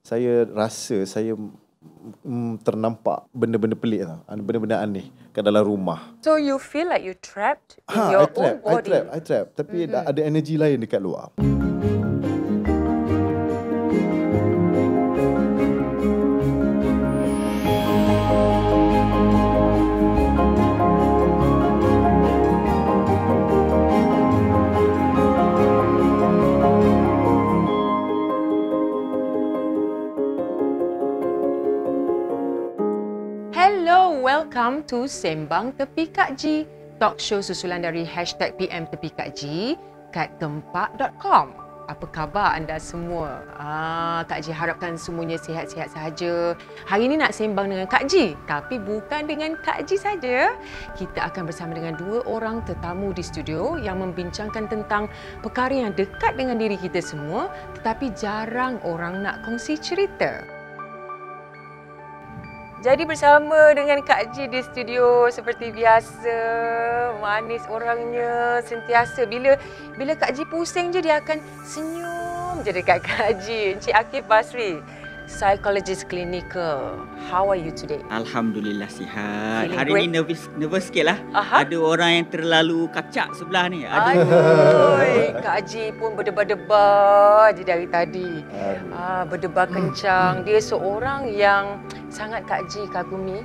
saya rasa saya ternampak benda-benda pelik tau. Benda-benda aneh kat dalam rumah. So you feel like you trapped in your own body? I trap. Tapi ada energi lain dekat luar. Welcome to Sembang Tepi Kak Ji, talk show susulan dari #PM Tepi Kak Ji kat gempak.com. Apa khabar anda semua? Kak Ji harapkan semuanya sihat-sihat sahaja. Hari ini nak sembang dengan Kak Ji, tapi bukan dengan Kak Ji saja. Kita akan bersama dengan dua orang tetamu di studio yang membincangkan tentang perkara yang dekat dengan diri kita semua, tetapi jarang orang nak kongsi cerita. Jadi bersama dengan Kak Ji di studio seperti biasa, manis orangnya sentiasa. Bila Kak Ji pusing je dia akan senyum je dekat Kak Ji. Encik Akif Basri, psychologist clinical. How are you today? Alhamdulillah sihat. Feeling Hari great? ni nervous sikit lah. Ada orang yang terlalu kacak sebelah ni. Aduh, Kak Ji pun berdebar-debar je dari tadi. Berdebar kencang. Dia seorang yang sangat Kak Ji kagumi.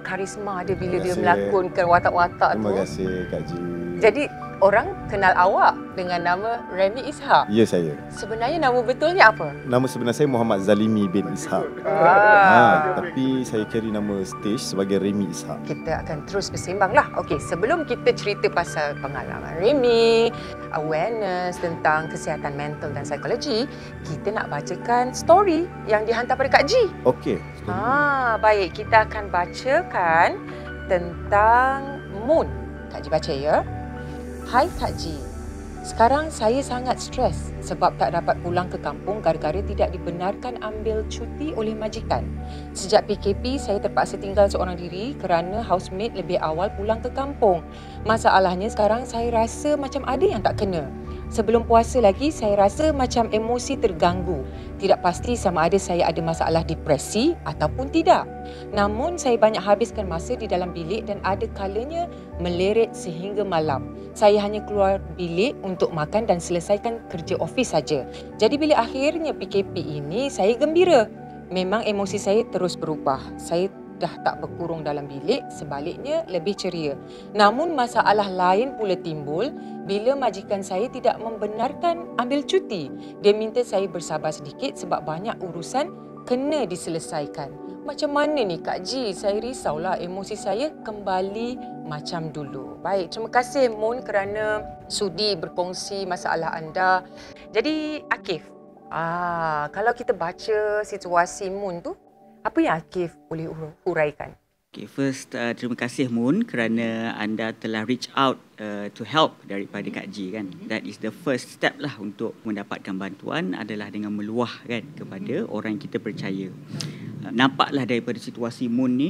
Karisma dia bila dia melakonkan watak-watak tu. Terima kasih Kak Ji. Jadi orang kenal awak dengan nama Remy Ishak. Ya, saya. Sebenarnya nama betulnya apa? Nama sebenar saya Muhammad Zalimi bin Ishak. Tapi saya carry nama stage sebagai Remy Ishak. Kita akan terus bersembang lah. Okey, sebelum kita cerita pasal pengalaman Remy, awareness tentang kesihatan mental dan psikologi, kita nak bacakan story yang dihantar pada Kak Ji. Okey. Baik, kita akan bacakan tentang Moon. Kak Ji baca ya. Hai Kak Ji, sekarang saya sangat stres sebab tak dapat pulang ke kampung gara-gara tidak dibenarkan ambil cuti oleh majikan. Sejak PKP, saya terpaksa tinggal seorang diri kerana housemate lebih awal pulang ke kampung. Masalahnya sekarang saya rasa macam ada yang tak kena. Sebelum puasa lagi, saya rasa macam emosi terganggu. Tidak pasti sama ada saya ada masalah depresi ataupun tidak. Namun, saya banyak habiskan masa di dalam bilik dan ada kalanya meleret sehingga malam. Saya hanya keluar bilik untuk makan dan selesaikan kerja ofis saja. Jadi bila akhirnya PKP ini, saya gembira. Memang emosi saya terus berubah. Saya dah tak berkurung dalam bilik, sebaliknya lebih ceria. Namun masalah lain pula timbul bila majikan saya tidak membenarkan ambil cuti. Dia minta saya bersabar sedikit sebab banyak urusan kena diselesaikan. Macam mana ni Kak Ji? Saya risaulah emosi saya kembali macam dulu. Baik, terima kasih Moon kerana sudi berkongsi masalah anda. Jadi Akif, kalau kita baca situasi Moon tu, apa yang Akif boleh huraikan? Okay, first terima kasih Moon kerana anda telah reach out to help daripada Kak Ji kan. That is the first step lah untuk mendapatkan bantuan adalah dengan meluahkan kepada orang yang kita percaya. Nampaklah daripada situasi Moon ni,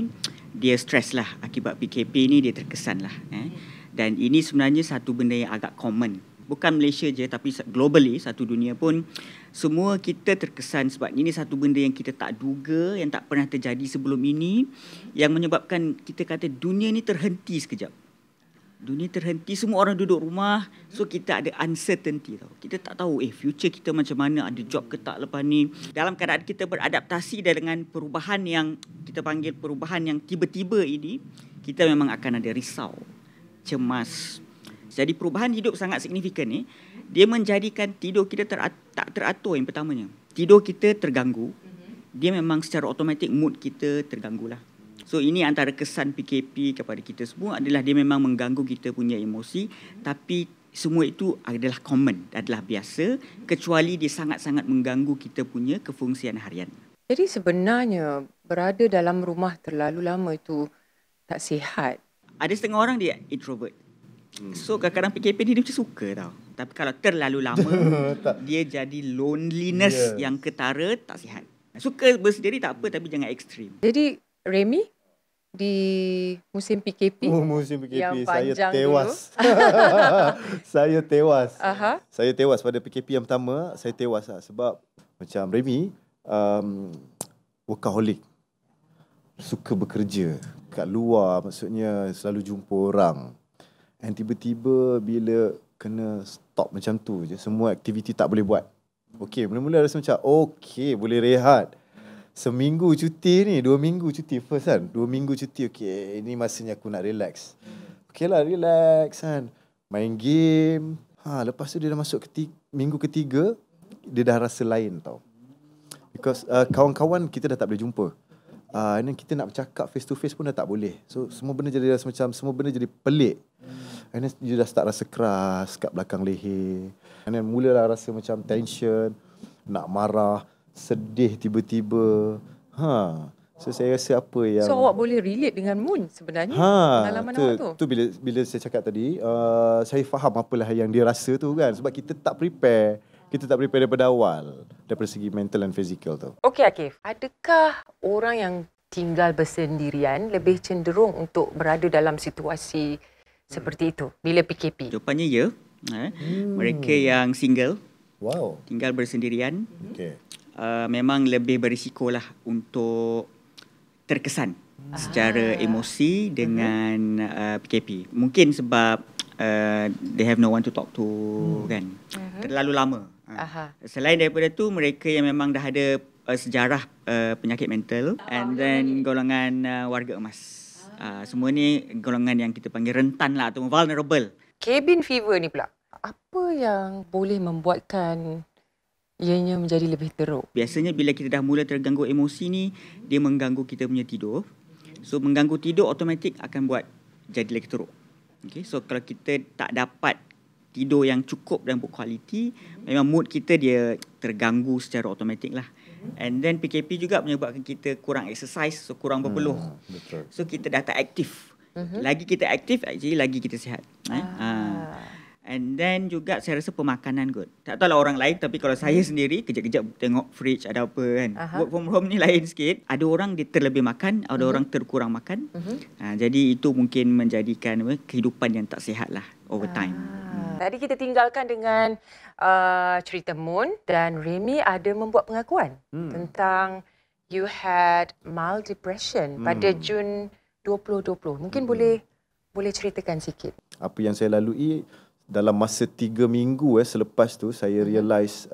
dia stres lah akibat PKP ni, dia terkesan lah. Dan ini sebenarnya satu benda yang agak common. Bukan Malaysia je tapi globally, satu dunia pun semua kita terkesan sebab ini satu benda yang kita tak duga, yang tak pernah terjadi sebelum ini, yang menyebabkan kita kata dunia ni terhenti sekejap. Dunia terhenti, semua orang duduk rumah, so kita ada uncertainty tau. Kita tak tahu future kita macam mana, ada job ke tak lepas ni. Dalam keadaan kita beradaptasi dengan perubahan yang kita panggil perubahan yang tiba-tiba ini, kita memang akan ada risau, cemas. Jadi perubahan hidup sangat signifikan ni, dia menjadikan tidur kita tak teratur yang pertamanya. Tidur kita terganggu, dia memang secara automatik mood kita terganggulah. So ini antara kesan PKP kepada kita semua adalah dia memang mengganggu kita punya emosi, tapi semua itu adalah common, adalah biasa, kecuali dia sangat-sangat mengganggu kita punya kefungsian harian. Jadi sebenarnya berada dalam rumah terlalu lama itu tak sihat. Ada setengah orang dia introvert. So kadang-kadang PKP ni dia macam suka tau. Tapi kalau terlalu lama dia jadi loneliness yang ketara, tak sihat. Suka bersendiri tak apa, tapi jangan ekstrim. Jadi Remy, di musim PKP, musim PKP yang saya panjang tewas. Saya tewas. Aha. Saya tewas pada PKP yang pertama, saya tewas lah. Sebab macam Remy, workaholic. Suka bekerja kat luar, maksudnya selalu jumpa orang. And tiba-tiba bila kena stop macam tu je, semua aktiviti tak boleh buat. Okay, mula-mula rasa macam okay, boleh rehat. Seminggu cuti ni, 2 minggu cuti first kan. 2 minggu cuti, okay, ini masanya aku nak relax. Okay lah, relax kan. Main game. Lepas tu dia dah masuk minggu ketiga, dia dah rasa lain tau. Because kawan-kawan kita dah tak boleh jumpa. And then kita nak bercakap face to face pun dah tak boleh. So semua benda jadi rasa macam, semua benda jadi pelik. And then dia dah start rasa keras kat belakang leher. And then mulalah rasa macam tension, nak marah, sedih tiba-tiba. So saya rasa apa yang... So awak boleh relate dengan Moon sebenarnya, pengalaman awak tu. Tu bila saya cakap tadi, saya faham apalah yang dia rasa tu kan. Sebab kita tak prepare. Kita tak prepare daripada awal, daripada segi mental dan fizikal tu. Okey Akif, adakah orang yang tinggal bersendirian lebih cenderung untuk berada dalam situasi seperti itu bila PKP? Jawapannya ya. Mereka yang single, tinggal bersendirian, memang lebih berisikolah untuk terkesan secara emosi dengan PKP. Mungkin sebab they have no one to talk to, kan. Terlalu lama. Selain daripada tu, mereka yang memang dah ada sejarah penyakit mental, and then golongan warga emas. Semua ni golongan yang kita panggil rentan lah, atau vulnerable. Cabin fever ni pula, apa yang boleh membuatkan ianya menjadi lebih teruk? Biasanya bila kita dah mula terganggu emosi ni, dia mengganggu kita punya tidur. So mengganggu tidur automatik akan buat jadi lagi teruk. Okay, so kalau kita tak dapat tidur yang cukup dan berkualiti, memang mood kita dia terganggu secara automatik lah. And then PKP juga menyebabkan kita kurang exercise, so kurang berpeluh. Betul. So kita dah tak aktif. Lagi kita aktif, actually lagi kita sihat. And then juga saya rasa pemakanan kot. Tak tahulah orang lain, tapi kalau saya sendiri kejap-kejap tengok fridge ada apa kan. Work from home ni lain sikit. Ada orang dia terlebih makan, ada orang terkurang makan. Jadi itu mungkin menjadikan kehidupan yang tak sihat lah over time. Tadi kita tinggalkan dengan cerita Moon, dan Remy ada membuat pengakuan tentang you had mild depression pada Jun 2020. Mungkin boleh ceritakan sikit. Apa yang saya lalui dalam masa 3 minggu selepas tu, saya realise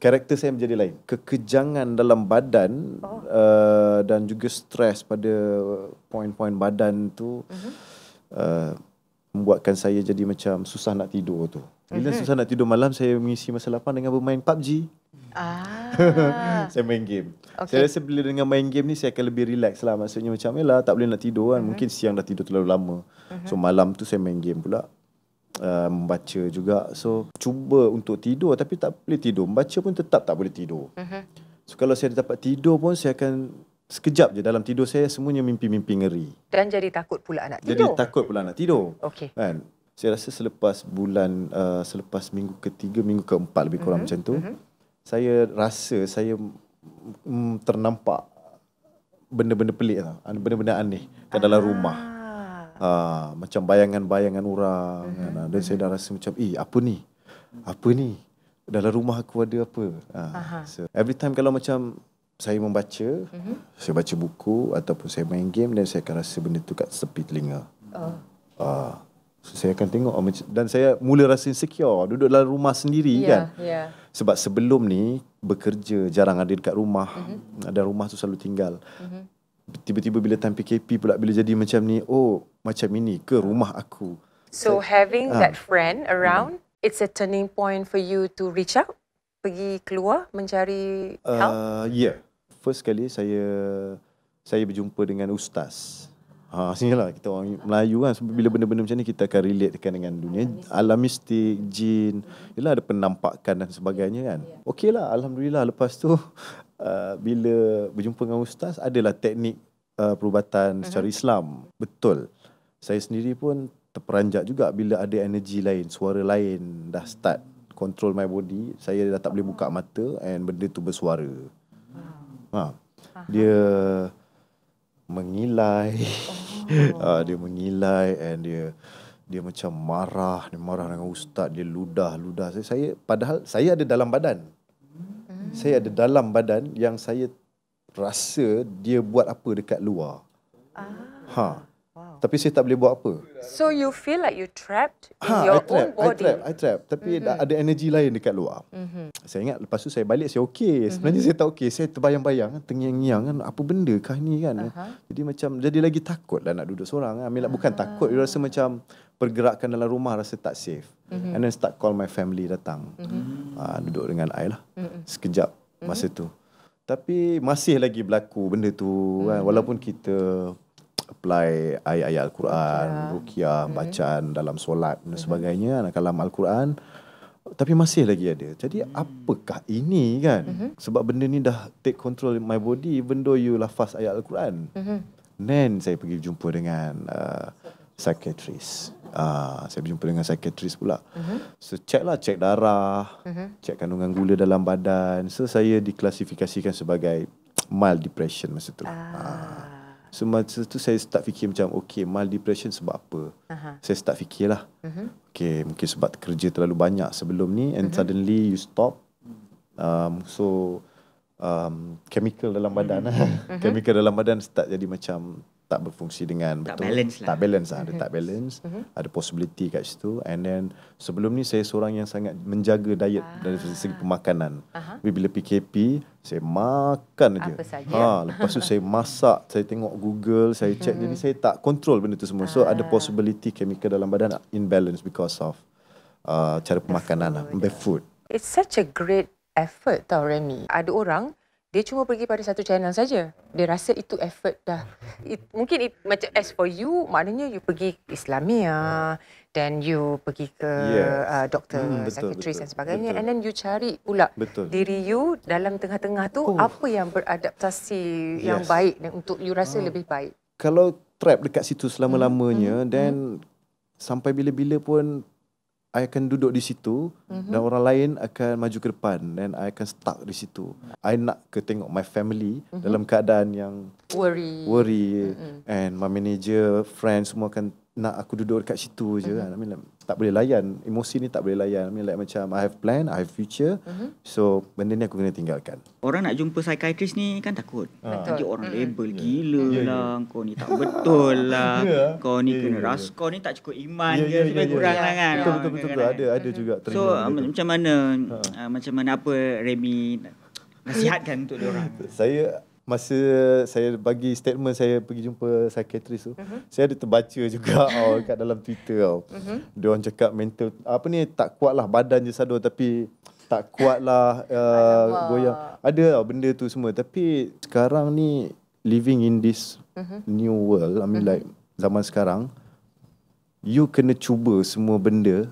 karakter saya menjadi lain. Kekejangan dalam badan dan juga stres pada poin-poin badan tu membuatkan saya jadi macam susah nak tidur tu. Bila susah nak tidur malam, saya mengisi masa lapang dengan bermain PUBG. Saya main game. Saya rasa bila dengan main game ni, saya akan lebih relax lah. Maksudnya macam, tak boleh nak tidur kan. Mungkin siang dah tidur terlalu lama. So malam tu saya main game pula. Membaca juga. So cuba untuk tidur, tapi tak boleh tidur. Membaca pun tetap tak boleh tidur. So kalau saya dapat tidur pun, saya akan sekejap je dalam tidur saya semuanya mimpi-mimpi ngeri. Dan jadi takut pula nak tidur. Jadi takut pula nak tidur. Okey. Kan? Saya rasa selepas minggu ketiga, minggu keempat lebih kurang macam tu, saya rasa saya ternampak benda-benda pelik tau. Benda-benda aneh kat dalam rumah. Macam bayangan-bayangan orang. Dan saya dah rasa macam, apa ni? Apa ni? Dalam rumah aku ada apa? So, every time kalau macam saya membaca, saya baca buku ataupun saya main game, dan saya akan rasa benda tu kat tepi telinga. So saya akan tengok, dan saya mula rasa insecure duduk dalam rumah sendiri kan. Sebab sebelum ni bekerja, jarang ada dekat rumah. Dan rumah tu selalu tinggal. Tiba-tiba bila time PKP pula, bila jadi macam ni, macam ini ke rumah aku. So having that friend around, it's a turning point for you to reach out, pergi keluar mencari help? Yeah. First kali saya berjumpa dengan ustaz. Sinilah kita orang Melayu kan, bila benda-benda macam ni kita akan relate dengan dunia alam mistik, jin. Yalah, ada penampakan dan sebagainya kan. Okeylah, alhamdulillah. Lepas tu bila berjumpa dengan ustaz, adalah teknik perubatan secara Islam. Betul. Saya sendiri pun terperanjat juga bila ada energi lain, suara lain dah start control my body. Saya dah tak boleh buka mata and benda tu bersuara. Dia mengilai. Dia mengilai and dia macam marah. Dia marah dengan ustaz. Dia ludah. Padahal saya ada dalam badan. Saya ada dalam badan yang saya rasa dia buat apa dekat luar. Tapi saya tak boleh buat apa. So you feel like you trapped in your own body. I trap. Tapi ada energi lain dekat luar. Saya ingat lepas tu saya balik, saya okey. Sebenarnya saya tak okey. Saya terbayang-bayang, terngiang-ngiang kan, apa benda kah ni kan. Jadi macam, jadi lagi takut lah nak duduk seorang. Bukan takut, dia rasa macam pergerakan dalam rumah rasa tak safe. And then start call my family datang. Duduk dengan I lah. Sekejap masa tu. Tapi masih lagi berlaku benda tu kan. Walaupun kita apply ayat-ayat Al-Quran, ruqyah, bacaan dalam solat dan sebagainya, kalam Al-Quran, tapi masih lagi ada. Jadi apakah ini kan? Sebab benda ni dah take control my body even though you lafaz ayat Al-Quran. Then saya pergi jumpa dengan psychiatrist. Saya berjumpa dengan psychiatrist pula. So check darah, check kandungan gula dalam badan. So saya diklasifikasikan sebagai mild depression masa tu. So masa tu saya start fikir macam, okay, mild depression sebab apa? Saya start fikirlah. Okay, mungkin sebab kerja terlalu banyak sebelum ni and suddenly you stop. Chemical dalam badan chemical dalam badan start jadi macam tak berfungsi dengan betul. Tak balance lah. Dia tak balance. Ada possibility kat situ. And then sebelum ni saya seorang yang sangat menjaga diet dari segi pemakanan. Bila PKP saya makan aja. Lepas tu saya masak, saya tengok Google, saya check. Jadi saya tak control benda tu semua. So ada possibility chemical dalam badan imbalance because of cara pemakanan lah. Bad food. It's such a great effort tau Remy. Ada orang dia cuma pergi pada satu channel saja. Dia rasa itu effort dah. Mungkin macam as for you, maknanya you pergi Islamia, then you pergi ke doktor, psychiatrist dan sebagainya. And then you cari pula diri you dalam tengah-tengah tu, apa yang beradaptasi yang baik dan untuk you rasa lebih baik. Kalau trap dekat situ selama-lamanya, then sampai bila-bila pun I akan duduk di situ dan orang lain akan maju ke depan dan I akan stuck di situ. I nak ke tengok my family dalam keadaan yang worry. And my manager, friends semua akan nak aku duduk dekat situ je. Tak boleh layan. Emosi ni tak boleh layan. Macam I have plan, I have future. So benda ni aku kena tinggalkan. Orang nak jumpa psychiatrist ni kan takut. Nanti orang label gila lah. Kau ni tak betul lah. Kau ni kena rasa. Kau ni tak cukup iman ke. Lebih kurang lah kan. Betul. Ada juga. So macam mana apa Remy nasihatkan untuk diorang? Masa saya bagi statement saya pergi jumpa psychiatrist tu, saya ada terbaca juga kat dalam Twitter dia orang cakap mental tak kuat lah, badan je sado tapi tak kuat lah goyang. Ada benda tu semua. Tapi sekarang ni living in this new world, like zaman sekarang, you kena cuba semua benda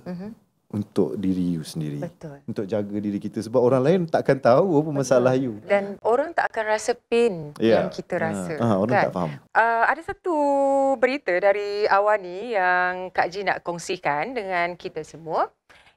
untuk diri you sendiri. Betul. Untuk jaga diri kita. Sebab orang lain takkan tahu apa masalah you. Dan orang tak akan rasa pain yang kita rasa. Orang kan? tak faham. Ada satu berita dari Awani yang Kak Ji nak kongsikan dengan kita semua.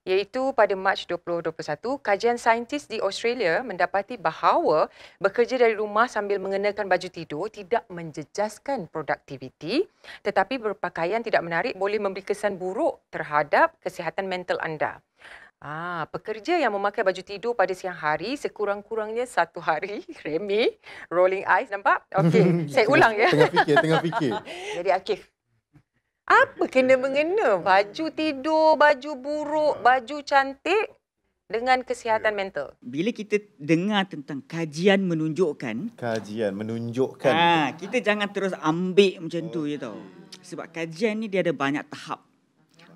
Iaitu pada Mac 2021, kajian saintis di Australia mendapati bahawa bekerja dari rumah sambil mengenakan baju tidur tidak menjejaskan produktiviti, tetapi berpakaian tidak menarik boleh memberi kesan buruk terhadap kesihatan mental anda. Pekerja yang memakai baju tidur pada siang hari sekurang-kurangnya 1 hari, Remy, rolling eyes, nampak? Okey, saya ulang ya. Tengah fikir. Jadi Akif, apa kena-mengena baju tidur, baju buruk, baju cantik dengan kesihatan mental? Bila kita dengar tentang kajian menunjukkan. Kita jangan terus ambil macam tu je tau. Sebab kajian ni dia ada banyak tahap.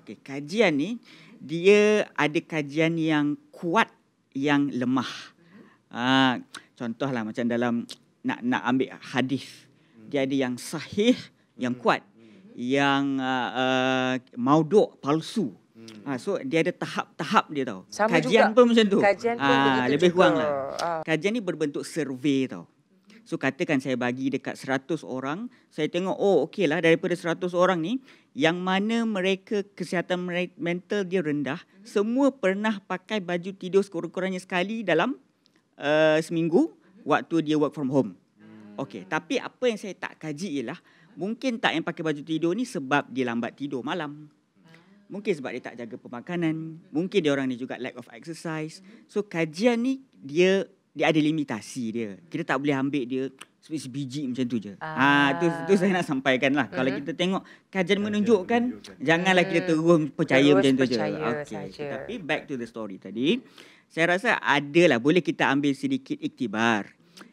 Okay, kajian ni dia ada kajian yang kuat, yang lemah. Contohlah macam dalam nak ambil hadis. Dia ada yang sahih, yang kuat. Yang maudhu', palsu. So dia ada tahap-tahap dia tau. Sama kajian juga. pun macam tu. Kajian pun begitu lebih juga. kurang lah. Kajian ni berbentuk survey tau. So katakan saya bagi dekat 100 orang, saya tengok okey lah daripada 100 orang ni, yang mana mereka kesihatan mental dia rendah, semua pernah pakai baju tidur sekurang-kurangnya sekali dalam seminggu waktu dia work from home. Okey, tapi apa yang saya tak kaji ialah mungkin tak yang pakai baju tidur ni sebab dia lambat tidur malam. Mungkin sebab dia tak jaga pemakanan. Mungkin dia orang ni juga lack of exercise. So kajian ni dia dia ada limitasi dia. Kita tak boleh ambil dia sebiji macam tu je. Tu saya nak sampaikan lah. Kalau kita tengok kajian menunjukkan, janganlah kita terus percaya macam tu je. Tapi back to the story tadi, saya rasa adalah boleh kita ambil sedikit iktibar.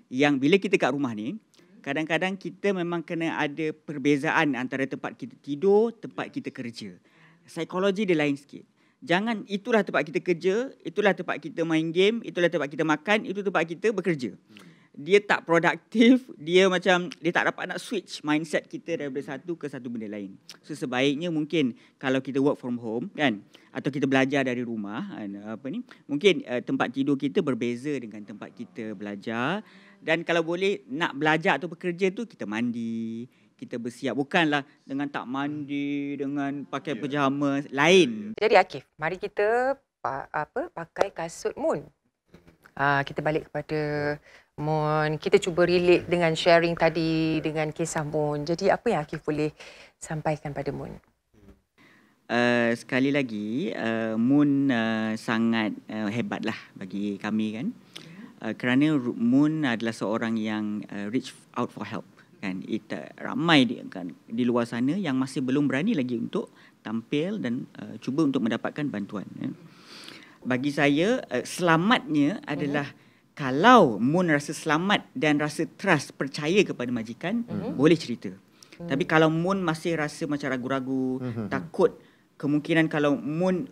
Yang bila kita kat rumah ni, kadang-kadang kita memang kena ada perbezaan antara tempat kita tidur, tempat kita kerja. Psikologi dia lain sikit. Jangan itulah tempat kita kerja, itulah tempat kita main game, itulah tempat kita makan, itu tempat kita bekerja. Dia tak produktif, dia tak dapat nak switch mindset kita daripada satu ke satu benda lain. So sebaiknya mungkin kalau kita work from home kan, atau kita belajar dari rumah, mungkin tempat tidur kita berbeza dengan tempat kita belajar. Dan kalau boleh nak belajar atau bekerja tu, kita mandi, kita bersiap. Bukanlah dengan tak mandi, dengan pakai pejama lain. Jadi Akif, mari kita pakai kasut Moon. Kita balik kepada Moon. Kita cuba relate dengan sharing tadi dengan kisah Moon. Jadi apa yang Akif boleh sampaikan pada Moon? Sekali lagi, Moon sangat hebatlah bagi kami kan. Kerana Moon adalah seorang yang reach out for help. Kan, ramai di luar sana yang masih belum berani lagi untuk tampil dan cuba untuk mendapatkan bantuan. Bagi saya, selamatnya adalah kalau Moon rasa selamat dan rasa trust, percaya kepada majikan, boleh cerita. Tapi kalau Moon masih rasa macam ragu-ragu, takut, kemungkinan kalau Moon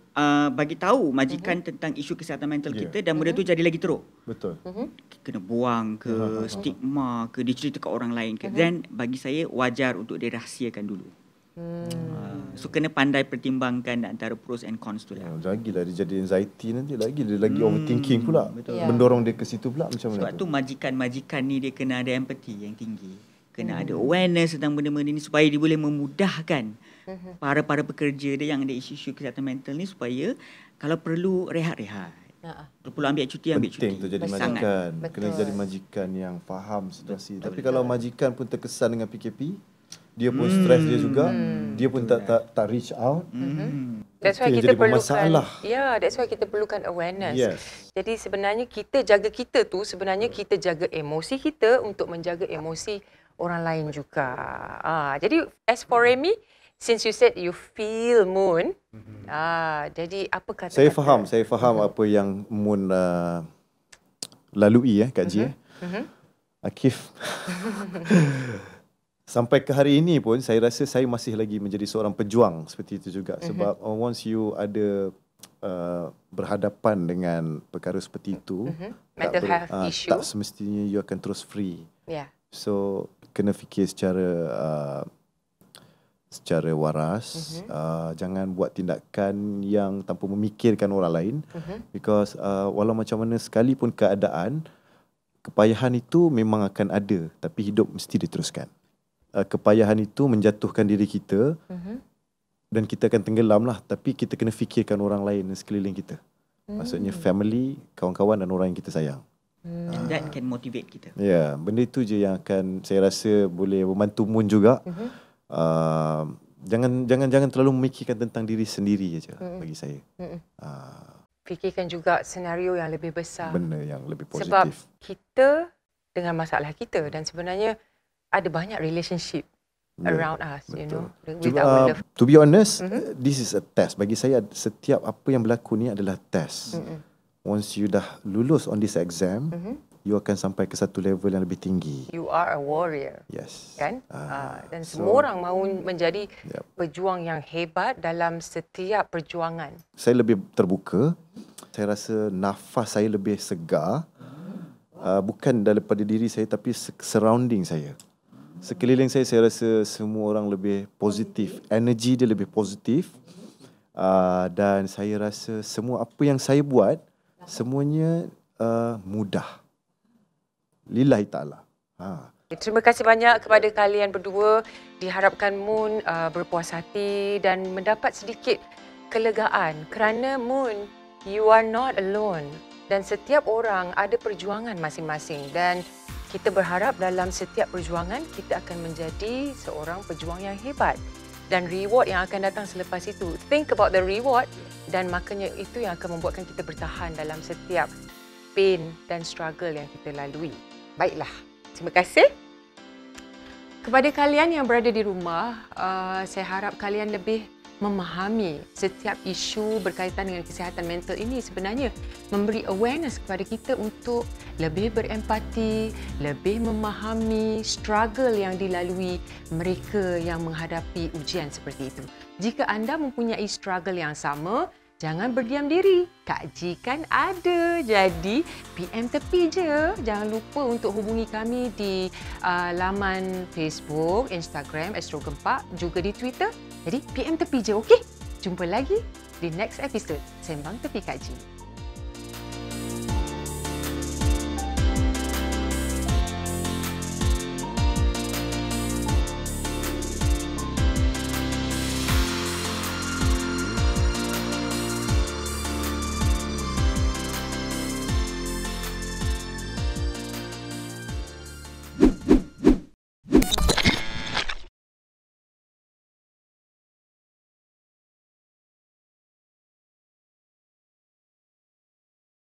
bagi tahu majikan tentang isu kesihatan mental kita dan benda tu jadi lagi teruk. Betul. Kena buang ke, stigma ke, dicerita ke orang lain ke. Then bagi saya wajar untuk dirahsiakan dulu. So kena pandai pertimbangkan antara pros and cons tu lah. Lagilah dia jadi anxiety nanti, dia lagi overthinking pula. Mendorong dia ke situ pula macam mana. Sebab tu majikan ni dia kena ada empathy yang tinggi. Kena ada awareness tentang benda-benda ni supaya dia boleh memudahkan para pekerja dia yang ada isu-isu kesihatan mental ni, supaya kalau perlu rehat-rehat. Kalau perlu ambil cuti, ambil cuti. Penting tu jadi majikan. Kena jadi majikan yang faham situasi. Tapi kalau majikan pun terkesan dengan PKP, dia pun stres dia juga, dia pun tak reach out. That's why kita perlukan that's why kita perlukan awareness. Jadi sebenarnya kita jaga kita tu, sebenarnya kita jaga emosi kita untuk menjaga emosi orang lain juga. Jadi as for Remy, since you said you feel Moon, jadi apa kata? Saya faham apa yang Moon lalui Kak Ji. Akif. Sampai ke hari ini pun saya rasa saya masih lagi menjadi seorang pejuang seperti itu juga. Sebab once you ada berhadapan dengan perkara seperti itu, mental health issue, tak semestinya you akan terus free. So kena fikir secara waras. Jangan buat tindakan yang tanpa memikirkan orang lain. Because walau macam mana sekalipun keadaan, kepayahan itu memang akan ada, tapi hidup mesti diteruskan. Kepayahan itu menjatuhkan diri kita, dan kita akan tenggelam lah. Tapi kita kena fikirkan orang lain sekeliling kita. Maksudnya family, kawan-kawan dan orang yang kita sayang. That can motivate kita. Benda itu je yang akan saya rasa boleh membantu Moon juga. Jangan terlalu memikirkan tentang diri sendiri je bagi saya. Fikirkan juga senario yang lebih besar. Benda yang lebih positif. Sebab kita dengan masalah kita, dan sebenarnya ada banyak relationship around us, you know. To be honest, this is a test. Bagi saya, setiap apa yang berlaku ni adalah test. Once you dah lulus on this exam, you akan sampai ke satu level yang lebih tinggi. You are a warrior. Yes. Kan? Dan semua orang mahu menjadi pejuang yang hebat dalam setiap perjuangan. Saya lebih terbuka. Saya rasa nafas saya lebih segar. Bukan daripada diri saya, tapi surrounding saya. Sekeliling saya rasa semua orang lebih positif. Energi dia lebih positif. Dan saya rasa semua apa yang saya buat, semuanya mudah. Lillahi ta'ala. Terima kasih banyak kepada kalian berdua. Diharapkan Moon berpuas hati dan mendapat sedikit kelegaan. Kerana Moon, you are not alone. Dan setiap orang ada perjuangan masing-masing. Dan kita berharap dalam setiap perjuangan kita akan menjadi seorang pejuang yang hebat. Dan reward yang akan datang selepas itu. Think about the reward, dan makanya itu yang akan membuatkan kita bertahan dalam setiap pain dan struggle yang kita lalui. Baiklah, terima kasih. Kepada kalian yang berada di rumah, saya harap kalian lebih memahami setiap isu berkaitan dengan kesihatan mental ini sebenarnya memberi awareness kepada kita untuk lebih berempati, lebih memahami struggle yang dilalui mereka yang menghadapi ujian seperti itu. Jika anda mempunyai struggle yang sama, jangan berdiam diri. Kak Ji kan ada. Jadi PM tepi je. Jangan lupa untuk hubungi kami di laman Facebook, Instagram Astro Gempak, juga di Twitter. Jadi PM tepi je, okey? Jumpa lagi di next episode Sembang Tepi Kak Ji.